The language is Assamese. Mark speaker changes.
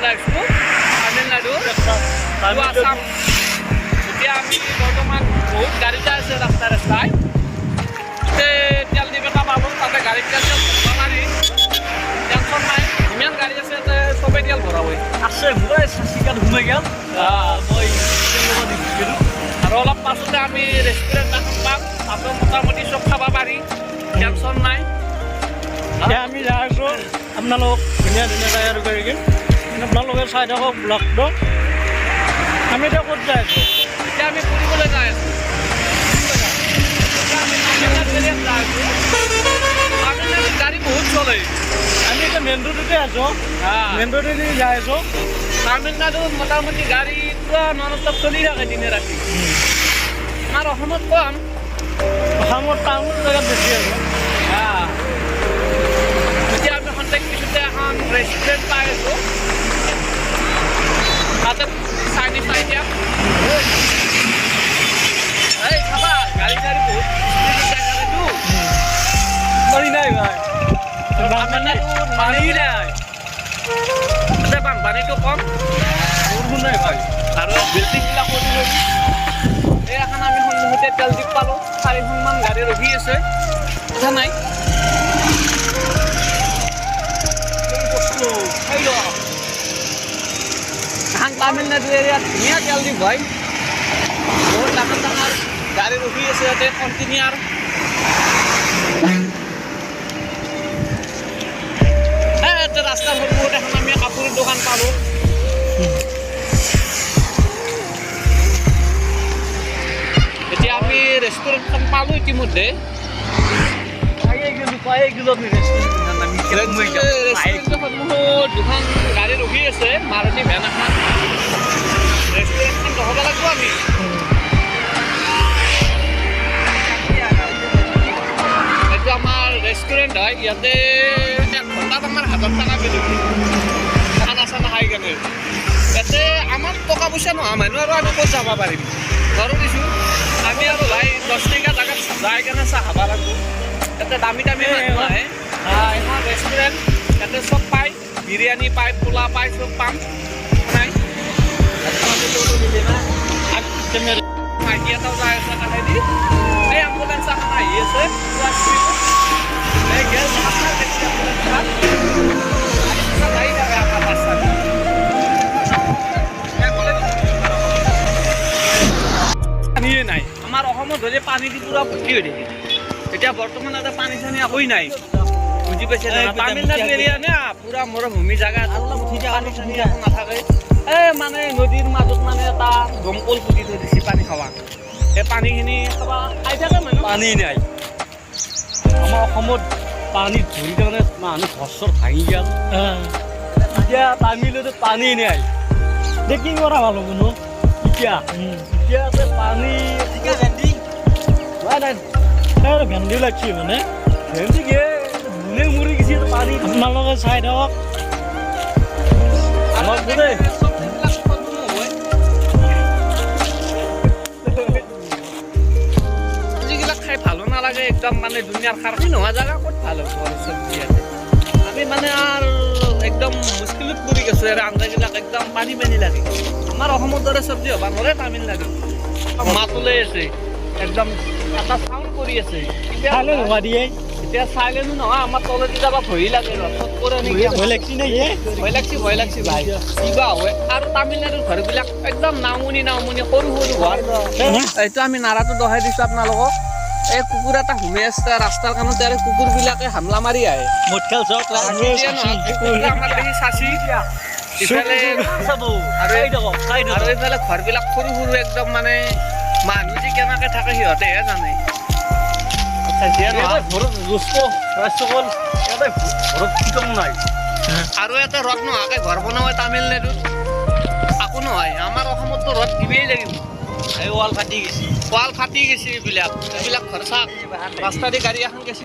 Speaker 1: যাইছোঁ তামিলনাডু আসাম। এতিয়া আমি বৰ্তমান বহুত গাড়ী যাই আছে ৰাস্তাই তেল দিব এটা পাব তাতে গাড়ী তেল মাৰি টেনশ্যন নাই। ইমান গাড়ী আছে তাতে চবেই তেল ভৰাবই
Speaker 2: আছে মই চাচিকাত সোমাই গ'ল মই
Speaker 1: আৰু অলপ পাছতে আমি ৰেষ্টুৰেণ্ট এখন পাম তাতে মোটামুটি চব খাব পাৰি টেনশ্যন নাই।
Speaker 2: এতিয়া আমি যাই আছোঁ আপোনালোক ধুনীয়া ধুনীয়া জেগা কৰি আপোনালোকে চাই থাকক ব্লগটো। আমি এতিয়া ক'ত যাই আছোঁ?
Speaker 1: এতিয়া আমি ফুৰিবলৈ যাই আছোঁ। তামিলনাডুত গাড়ী বহুত চলে।
Speaker 2: আমি এতিয়া মেইন ৰোডতে আছোঁ, মেইন ৰোডেদি যাই আছোঁ।
Speaker 1: তামিলনাডুত মোটামুটি গাড়ী পুৰা নন ষ্টপ চলি থাকে দিনে ৰাতি। আমাৰ অসমত কম,
Speaker 2: অসমৰ টাউন জেগাত বেছি আছে।
Speaker 1: এতিয়া আমি সন্তেক পিছতে এখন ৰেষ্টুৰেণ্ট পাই আছোঁ তাতে চাইনি চাই দিয়া এই খাবা গাড়ী চাড়ী বহুত
Speaker 2: পানী নাই ভাই, পানী নাই,
Speaker 1: বানপানীটো কম
Speaker 2: বৰষুণ নাই ভাই।
Speaker 1: আৰু বিল্ডিংবিলাক কৰি ল'বি। এই এখন আমি সন্মুখতে তেল ডিপ পালোঁ, 4খনমান গাড়ী ৰখি আছে কথা নাই। এখন তামিলনাডু এৰিয়াত ধুনীয়া তেল ডিপ হয়, বহুত ডাঙৰ ডাঙৰ গাড়ী ৰখি আছে ইয়াতে কণ্টিনিউৰ। ৰাস্তাৰ সন্মুখত এখন আমি কাপোৰৰ দোকান পালোঁ। এতিয়া আমি ৰেষ্টুৰেণ্টখন পালোঁ ইতিমধ্যে। ৰেষ্টুৰেণ্টৰ সন্মুখত দুখন গাড়ী ৰখি আছে, মাৰুতি ভেন এখন। ৰেষ্টুৰেণ্টখন দেখাব লাগিব আমি। এইটো আমাৰ ৰেষ্টুৰেণ্ট হয়, ইয়াতে 1 ঘণ্টাত আমাৰ 1000 টকা বিল খানা চানা খাই কেনে। ইয়াতে আমাৰ টকা পইচা নোহোৱা মানুহ আৰু আমি ক'ত যাব পাৰিম। ধৰো দিছোঁ আমি আৰু ভাই 10 টকা জেগাত যাই কেনে চাহ খাব লাগিব। ইয়াতে দামী দামী মানুহ আহে। এখন ৰেষ্টুৰেণ্ট ইয়াতে চব পায়, বিৰিয়ানী পায়, পোলা পায়, চব পাম নাই। মাইকী এটাও যাই আছে কাষেদি। এই এম্বুলেঞ্চ এখন আহি আছে পানীয়ে নাই। আমাৰ অসমত হ'লে পানী দি পুৰা ভৰ্তি হৈ থাকে। এতিয়া বৰ্তমান এটা পানী চানী একোৱেই নাই, বুজি পাইছে? তামিলনাডু এৰিয়া নে পুৰা মৰুভূমি জেগা, পানী চানী একো নাথাকে। এই মানে নদীৰ মাজত মানে এটা দমকল পুতি থৈ দিছে পানী খাবা। সেই পানীখিনি খাবা খাই থাকে মানুহ।
Speaker 2: পানী নাই আমাৰ অসমত, পানী ধৰি তাৰমানে মানুহ ঘৰ ভাঙি গ'ল। এতিয়া তামিলনাডুত পানী নাই, কি কৰা ভাল হ'ব নো? এতিয়া আছে পানী ভেন্দি লাগছি মানে ভেন্দি মূলে মৰি গেছি পানী। আপোনালোকে চাই থাকক আমাক বোলে
Speaker 1: যিবিলাক খাই ভালো নালাগে একদম, মানে দুনিয়াৰ খাৰকি নোহোৱা জেগা ক'ত ভাল হ'ব আৰু চব্জি ইয়াতে। আমি মানে আৰু একদম মুস্কিলত পৰি গৈছোঁ আৰু আঞ্জাবিলাক একদম পানী পানী লাগে। আমাৰ অসমৰ দৰে চব্জি হ'ব নোৱাৰে তামিলনাডু। মাত ওলাই আছে একদম, এটা চাউণ্ড কৰি আছে।
Speaker 2: চাইলেণ্ট হোৱা দিয়ে,
Speaker 1: এতিয়া চাইলেণ্ট নহয়, আমাৰ তলেদি যাব ভয় লাগে। ৰচত কৰে নেকি?
Speaker 2: ভয় লাগছি নে?
Speaker 1: ভয় লাগছি ভাই, কিবা হয়। আৰু তামিলনাডুৰ ঘৰবিলাক একদম নামনি নামনি সৰু সৰু ঘৰ। এইটো আমি নাৰাটো দেখাই দিছোঁ আপোনালোকক। এই কুকুৰ এটা সোমাই আছে ৰাস্তাৰ কাণতে, আৰু কুকুৰবিলাকে হামলা মাৰি আহে।
Speaker 2: মদ খেল চাওক
Speaker 1: আমাৰ দেখি চাচি ইফালে আৰু এইফালে ঘৰবিলাক সৰু সৰু একদম, মানে মানুহ যে কেনেকৈ থাকে সিহঁতেহে জানে। আৰু এটা ৰদ নোহোৱাকৈ ঘৰ বনোৱা তামিলনাডুত একো নহয়। আমাৰ অসমততো ৰদ দিবই লাগিব।
Speaker 2: ৱাল ফাটি গৈছে
Speaker 1: এইবিলাক ঘৰ চাওক, ৰাস্তা দি গাড়ী এখন গেছি।